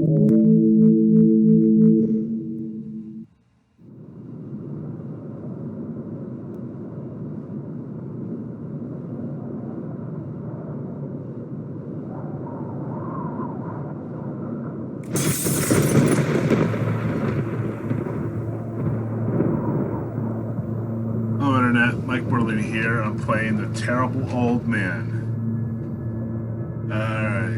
Hello, Internet. Mike Berlin here. I'm playing The Terrible Old Man. Alright.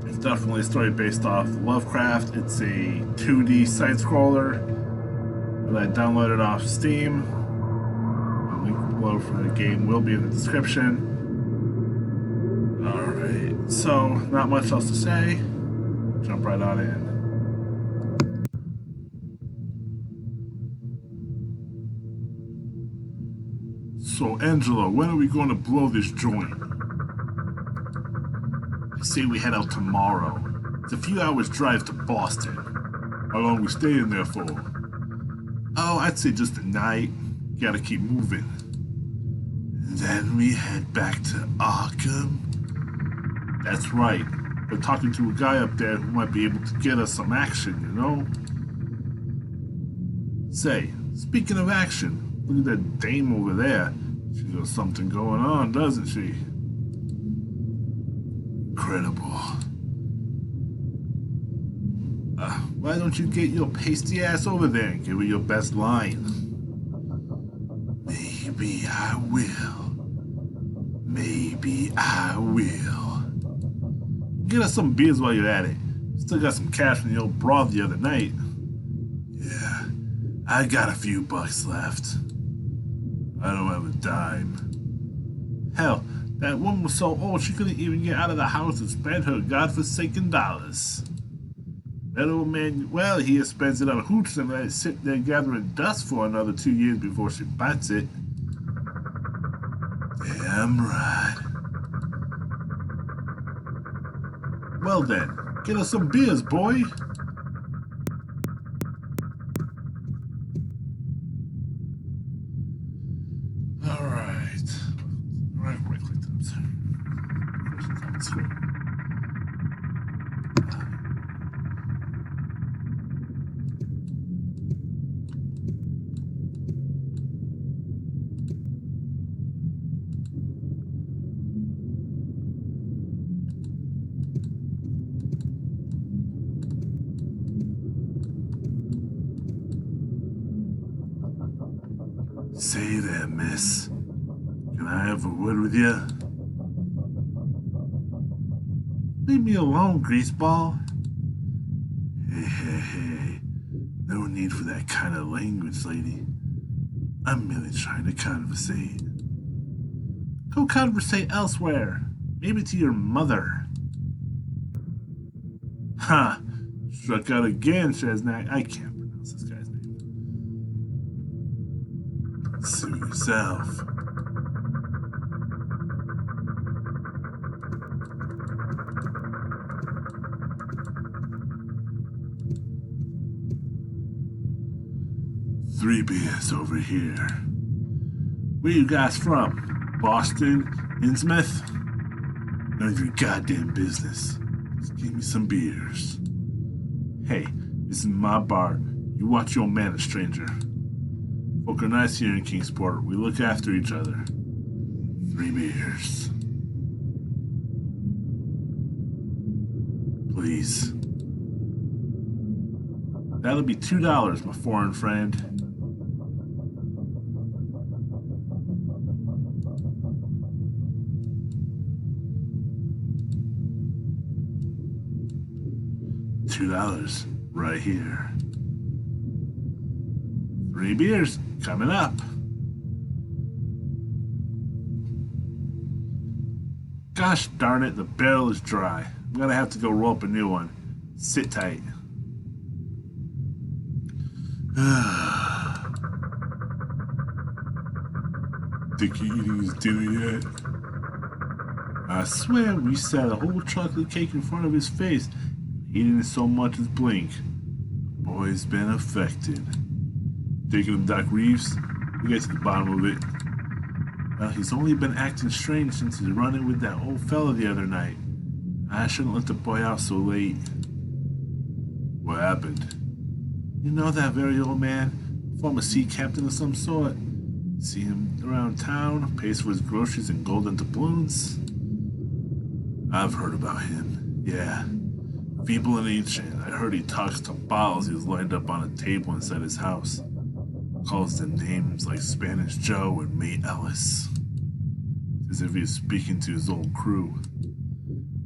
It's definitely a story based off Lovecraft. It's a 2D side scroller that I downloaded off Steam. The link below for the game will be in the description. Alright. So, not much else to say. Jump right on in. So, Angela, when are we going to blow this joint? They say we head out tomorrow. It's a few hours drive to Boston. How long we staying there for? Oh, I'd say just a night. Gotta keep moving. And then we head back to Arkham? That's right. We're talking to a guy up there who might be able to get us some action, you know? Say, speaking of action, look at that dame over there. She's got something going on, doesn't she? Incredible. Why don't you get your pasty ass over there and give her your best line? Maybe I will. Maybe I will. Get us some beers while you're at it. Still got some cash from the old broad the other night. Yeah, I got a few bucks left. I don't have a dime. Hell, that woman was so old she couldn't even get out of the house and spend her godforsaken dollars. That old man, well, he spends it on hooch and let it sit there gathering dust for another 2 years before she bites it. Damn right. Well then, get us some beers, boy. Right click those. Questions on the screen. Say there, miss. Can I have a word with you? Leave me alone, greaseball. Hey. No need for that kind of language, lady. I'm merely trying to conversate. Go conversate elsewhere. Maybe to your mother. Ha! Struck out again, Shaznak. I can't pronounce this guy's name. Sue yourself. Three beers over here. Where you guys from? Boston? Innsmouth? None of your goddamn business. Just give me some beers. Hey, this is my bar. You watch your manners, stranger. Folk are nice here in Kingsport. We look after each other. 3 beers. Please. That'll be $2, my foreign friend. $2 right here. 3 beers coming up. Gosh darn it, the barrel is dry. I'm gonna have to go roll up a new one. Sit tight. Think you eating his dinner yet? I swear we set a whole chocolate cake in front of his face. He didn't so much as blink. The boy's been affected. Thinking of Doc Reeves? We'll get to the bottom of it. Well, he's only been acting strange since his run-in with that old fella the other night. I shouldn't let the boy out so late. What happened? You know that very old man? Former sea captain of some sort. See him around town, pays for his groceries in golden doubloons. I've heard about him, yeah. Feeble and ancient, I heard he talks to bottles he was lined up on a table inside his house. Calls them names like Spanish Joe and Mate Ellis. As if he was speaking to his old crew.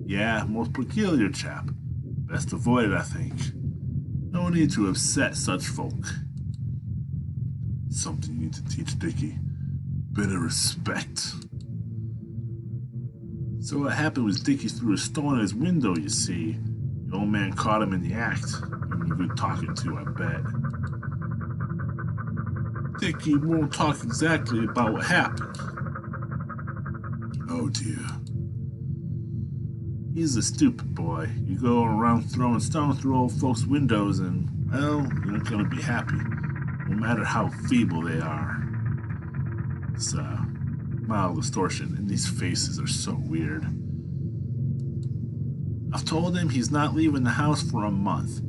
Yeah, most peculiar chap. Best avoid it, I think. No need to upset such folk. Something you need to teach Dickie. Bit of respect. So what happened was Dickie threw a stone at his window, you see. The old man caught him in the act. Gave him a good talking to, I bet. Dickie won't talk exactly about what happened. Oh dear. He's a stupid boy. You go around throwing stones through old folks' windows and, well, you're not gonna be happy. No matter how feeble they are. It's mild distortion, and these faces are so weird. I've told him he's not leaving the house for a month,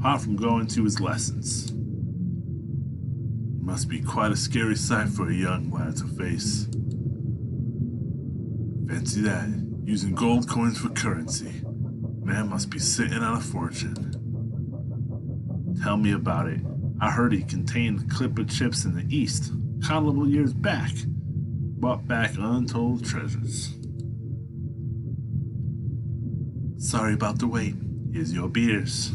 apart from going to his lessons. It must be quite a scary sight for a young lad to face. Fancy that, using gold coins for currency. Man must be sitting on a fortune. Tell me about it. I heard he contained clipper chips in the East, countable years back. Brought back untold treasures. Sorry about the wait. Here's your beers.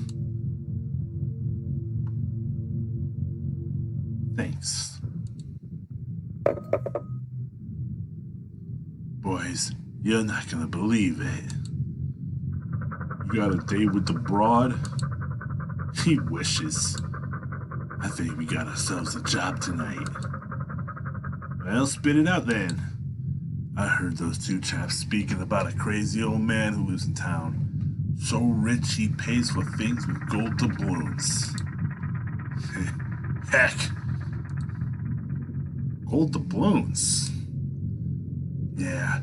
Thanks. Boys, you're not gonna believe it. You got a date with the broad? He wishes. I think we got ourselves a job tonight. Well, spit it out then. I heard those two chaps speaking about a crazy old man who lives in town. So rich he pays for things with gold doubloons. Heck. Gold doubloons? Yeah.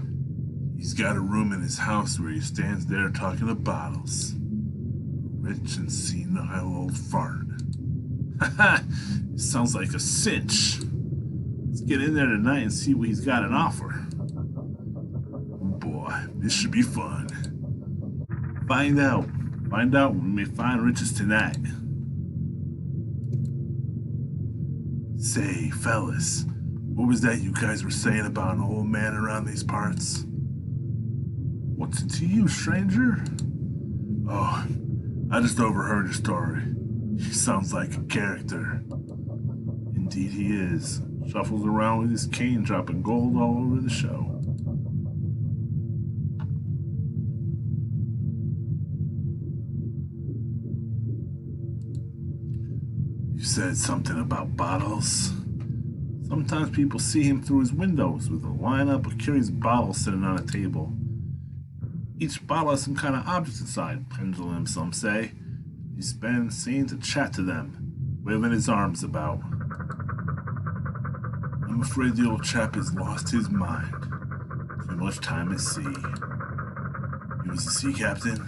He's got a room in his house where he stands there talking to bottles. Rich and senile old fart. Haha, sounds like a cinch. Let's get in there tonight and see what he's got in offer. Boy, this should be fun. Find out. Find out when we find riches tonight. Say, fellas, what was that you guys were saying about an old man around these parts? What's it to you, stranger? Oh, I just overheard your story. He sounds like a character. Indeed he is. Shuffles around with his cane, dropping gold all over the show. You said something about bottles? Sometimes people see him through his windows with a lineup of curious bottles sitting on a table. Each bottle has some kind of object inside, pendulum, some say. He's been seen to chat to them, waving his arms about. I'm afraid the old chap has lost his mind. Too much time at sea. He was a sea captain?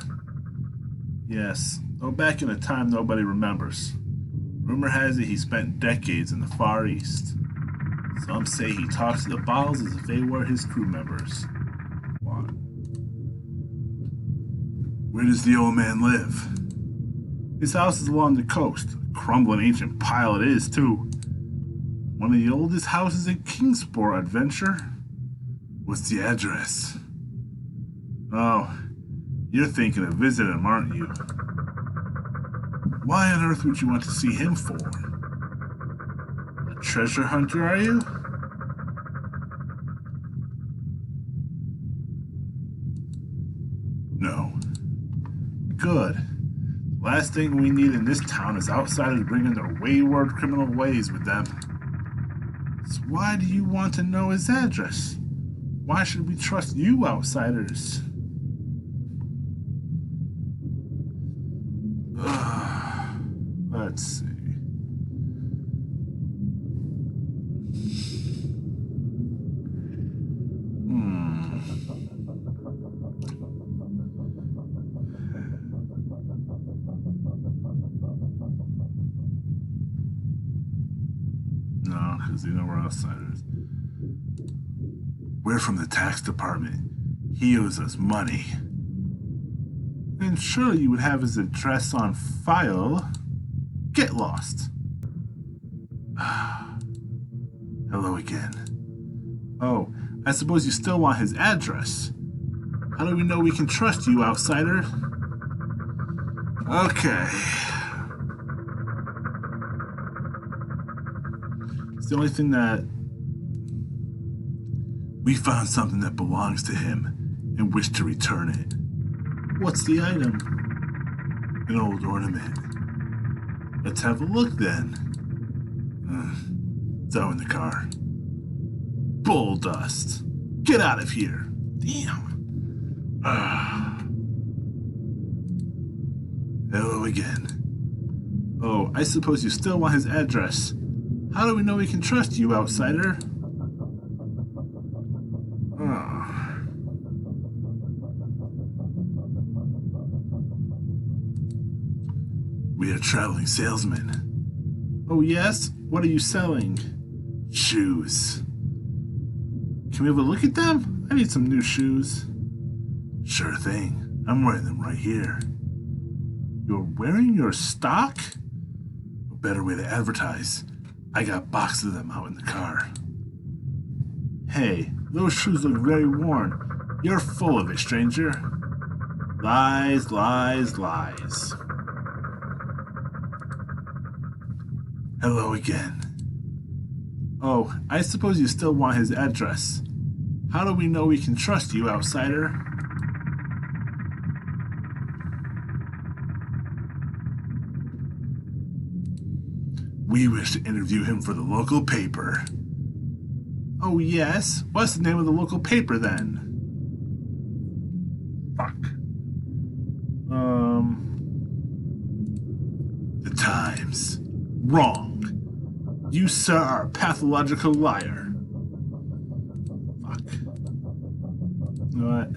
Yes, though back in a time nobody remembers. Rumor has it he spent decades in the Far East. Some say he talks to the bottles as if they were his crew members. What? Where does the old man live? His house is along the coast. A crumbling ancient pile it is, too. One of the oldest houses in Kingsport, Adventure. What's the address? Oh, you're thinking of visiting him, aren't you? Why on earth would you want to see him for? A treasure hunter, are you? No. Good. The last thing we need in this town is outsiders bringing their wayward criminal ways with them. So why do you want to know his address? Why should we trust you outsiders? Let's see. No, because we're outsiders. We're from the tax department. He owes us money. And surely you would have his address on file. Get lost. Hello again. Oh, I suppose you still want his address. How do we know we can trust you, outsider? Okay. It's the only thing that... We found something that belongs to him and wish to return it. What's the item? An old ornament. Let's have a look then. It's out in the car. Bull dust. Get out of here. Damn. Hello again. Oh, I suppose you still want his address. How do we know we can trust you, outsider? We are traveling salesmen. Oh yes? What are you selling? Shoes. Can we have a look at them? I need some new shoes. Sure thing. I'm wearing them right here. You're wearing your stock? A better way to advertise. I got boxes of them out in the car. Hey, those shoes look very worn. You're full of it, stranger. Lies, lies, lies. Hello again. Oh, I suppose you still want his address. How do we know we can trust you, outsider? We wish to interview him for the local paper. Oh yes? What's the name of the local paper then? Fuck. The Times. Wrong. You, sir, are a pathological liar. Fuck. You know what?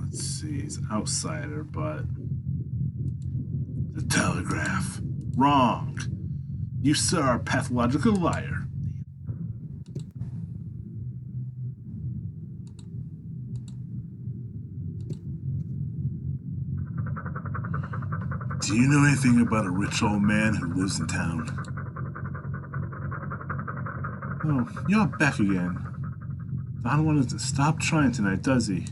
Let's see. He's an outsider, but... The Telegraph. Wrong. You, sir, are a pathological liar. Do you know anything about a rich old man who lives in town? Oh, you're back again. Don Juan doesn't stop trying tonight, does he?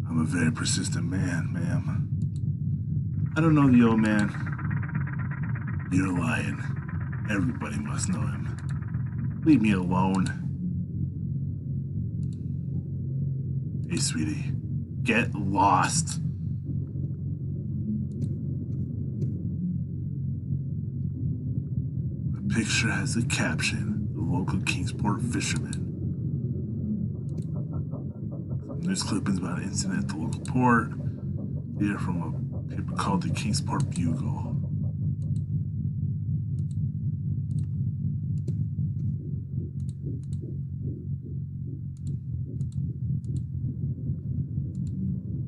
I'm a very persistent man, ma'am. I don't know the old man. You're lying. Everybody must know him. Leave me alone. Hey, sweetie. Get lost. The picture has a caption, the local Kingsport fisherman. There's clippings about an incident at the local port. They're from a paper called the Kingsport Bugle.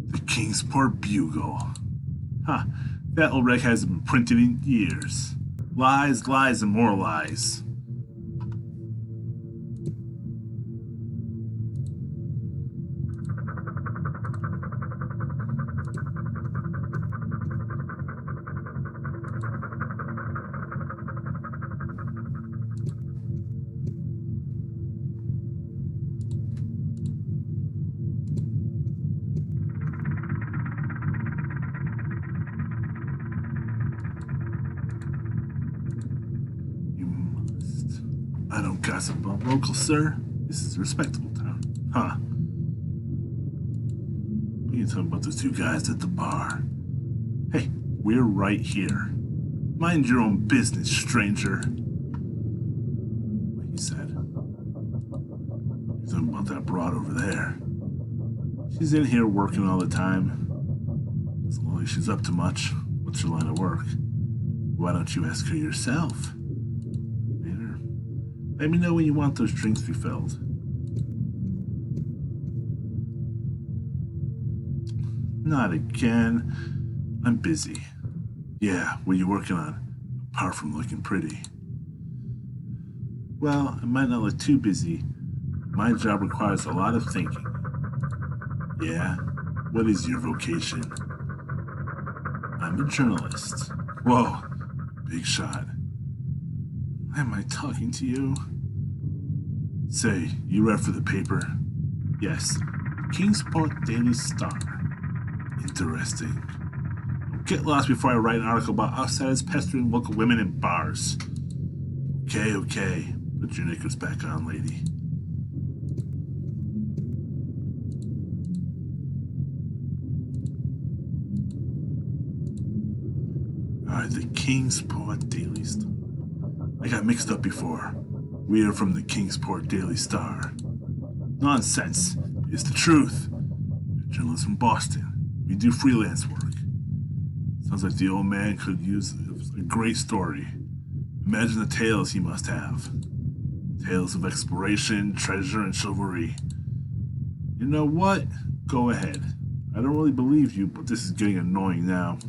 The Kingsport Bugle. Huh, that old rag hasn't been printed in years. Lies, lies, and more lies. I don't gossip about locals, sir. This is a respectable town. Huh. We can talk about those two guys at the bar. Hey, we're right here. Mind your own business, stranger. What he said. He's talking about that broad over there. She's in here working all the time. Doesn't look like she's up to much. What's her line of work? Why don't you ask her yourself? Let me know when you want those drinks refilled. Not again. I'm busy. Yeah, what are you working on? Apart from looking pretty. Well, I might not look too busy. My job requires a lot of thinking. Yeah? What is your vocation? I'm a journalist. Whoa, big shot. Why am I talking to you? Say, you read for the paper? Yes. Kingsport Daily Star. Interesting. Get lost before I write an article about outsiders pestering local women in bars. Okay. Put your knickers back on, lady. Alright, the Kingsport Daily Star. I got mixed up before. We are from the Kingsport Daily Star. Nonsense. It's the truth. We're journalists from Boston. We do freelance work. Sounds like the old man could use a great story. Imagine the tales he must have. Tales of exploration, treasure, and chivalry. You know what? Go ahead. I don't really believe you, but this is getting annoying now.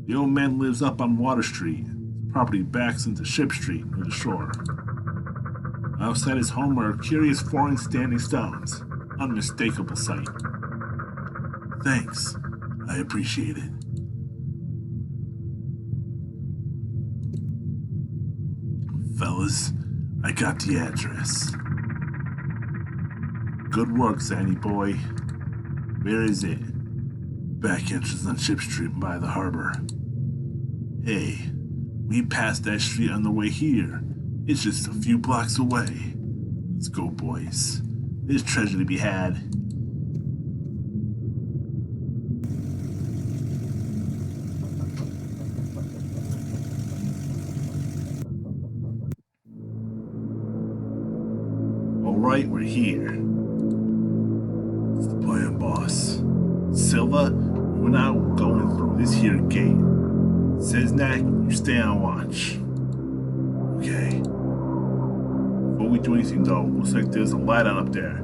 The old man lives up on Water Street. His property backs into Ship Street near the shore. Outside his home are curious foreign standing stones. Unmistakable sight. Thanks. I appreciate it. Fellas, I got the address. Good work, Zanny boy. Where is it? Back entrance on Ship Street by the harbor. Hey, we passed that street on the way here. It's just a few blocks away. Let's go, boys. There's treasure to be had. Alright, we're here. It's the plan, boss. Silva, we're not going through this here gate. Seznak, you stay on watch. Okay. Before we do anything though, looks like there's a light on up there.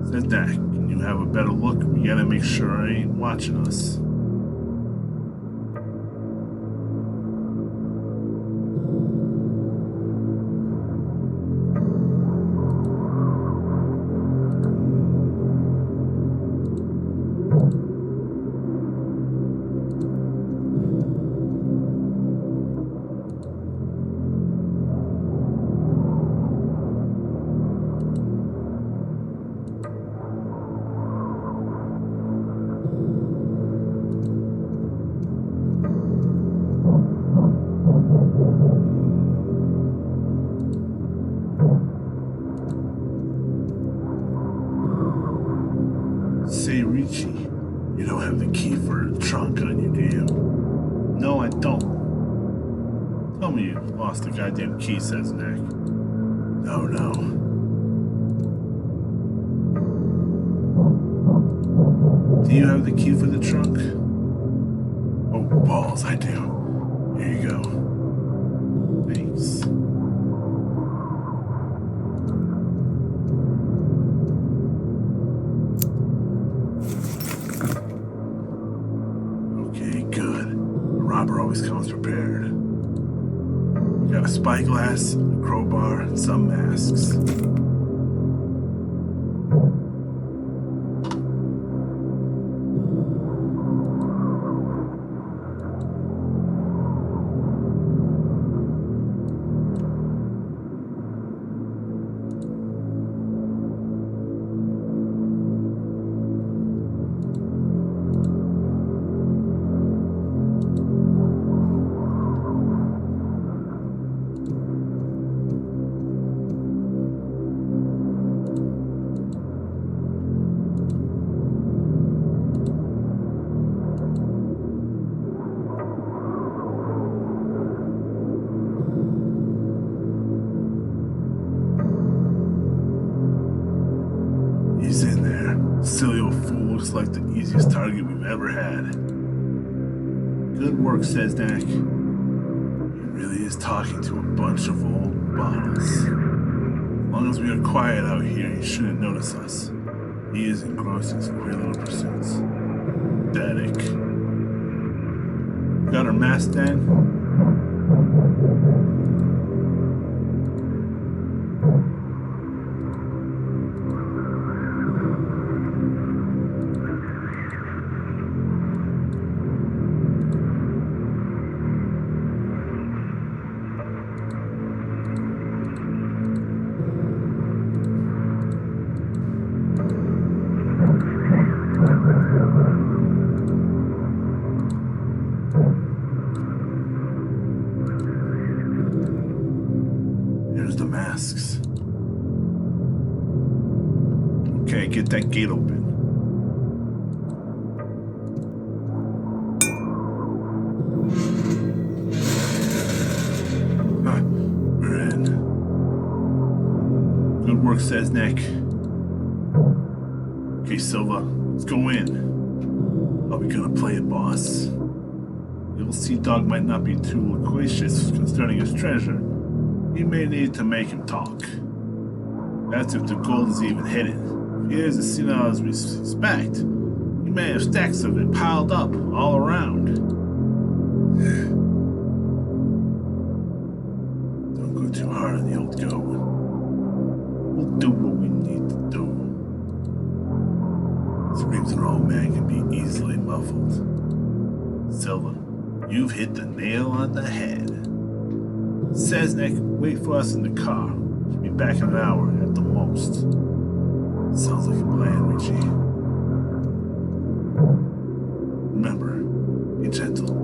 Seznak, can you have a better look? We gotta make sure I ain't watching us. Say, Richie, you don't have the key for the trunk on you, do you? No, I don't. Tell me you lost the goddamn key, says Nick. No. Do you have the key for the trunk? Oh, balls, I do. Here you go. Thanks. Always comes prepared. We got a spyglass, a crowbar, and some masks. He's in there. Silly old fool looks like the easiest target we've ever had. Good work, says Dak. He really is talking to a bunch of old bottles. As long as we are quiet out here, he shouldn't notice us. He is engrossed in his queer little pursuits. Pathetic. Got her mask then. Here's the masks. Okay, get that gate open. We're in. Good work, Seznek. Okay, Silva, let's go in. Are we gonna play it, boss? The old Sea Dog might not be too loquacious concerning his treasure. We may need to make him talk. That's if the gold is even hidden. If he is as senile as we suspect, he may have stacks of it piled up all around. Don't go too hard on the old goat. We'll do what we need to do. Screams in our old man can be easily muffled. Silva, you've hit the nail on the head. Seznek, wait for us in the car. Should be back in an hour at the most. Sounds like a plan, Richie. Remember, be gentle.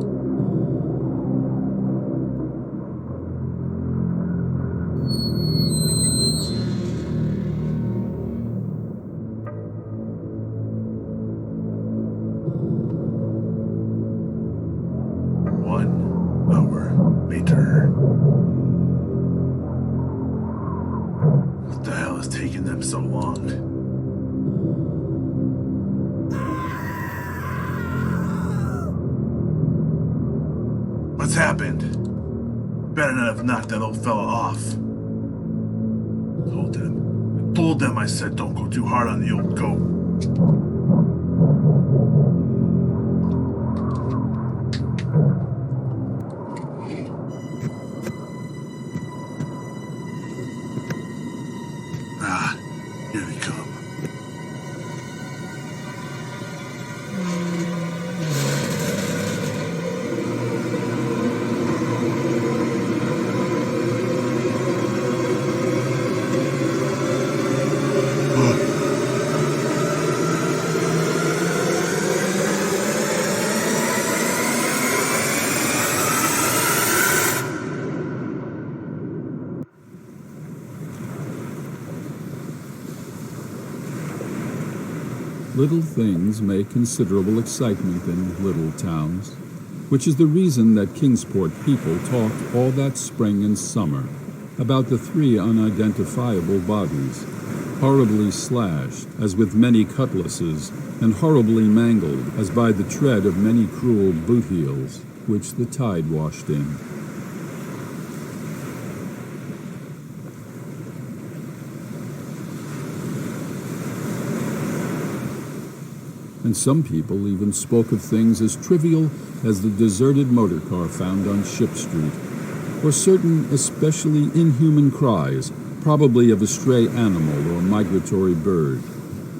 What the hell is taking them so long? What's happened? Better not have knocked that old fella off. I told them I said don't go too hard on the old goat. Here they come. Little things make considerable excitement in little towns, which is the reason that Kingsport people talked all that spring and summer about the 3 unidentifiable bodies, horribly slashed as with many cutlasses, and horribly mangled as by the tread of many cruel boot heels, which the tide washed in. And some people even spoke of things as trivial as the deserted motor car found on Ship Street, or certain especially inhuman cries, probably of a stray animal or migratory bird,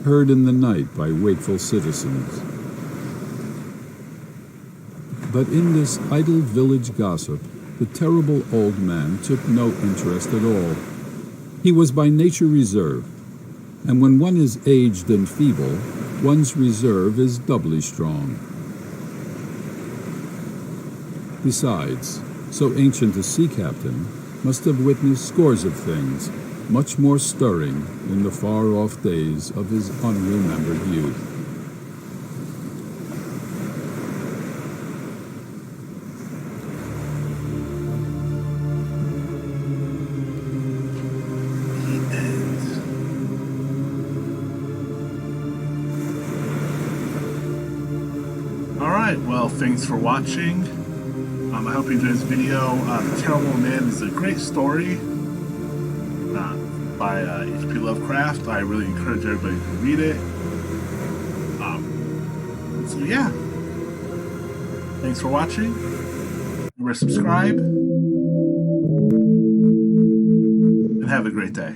heard in the night by wakeful citizens. But in this idle village gossip, the terrible old man took no interest at all. He was by nature reserved, and when one is aged and feeble, one's reserve is doubly strong. Besides, so ancient a sea captain must have witnessed scores of things much more stirring in the far-off days of his unremembered youth. Well, thanks for watching. I hope you enjoyed this video. The Terrible Man is a great story by H.P. Lovecraft. I really encourage everybody to read it. So yeah, Thanks for watching. Remember to subscribe. And have a great day.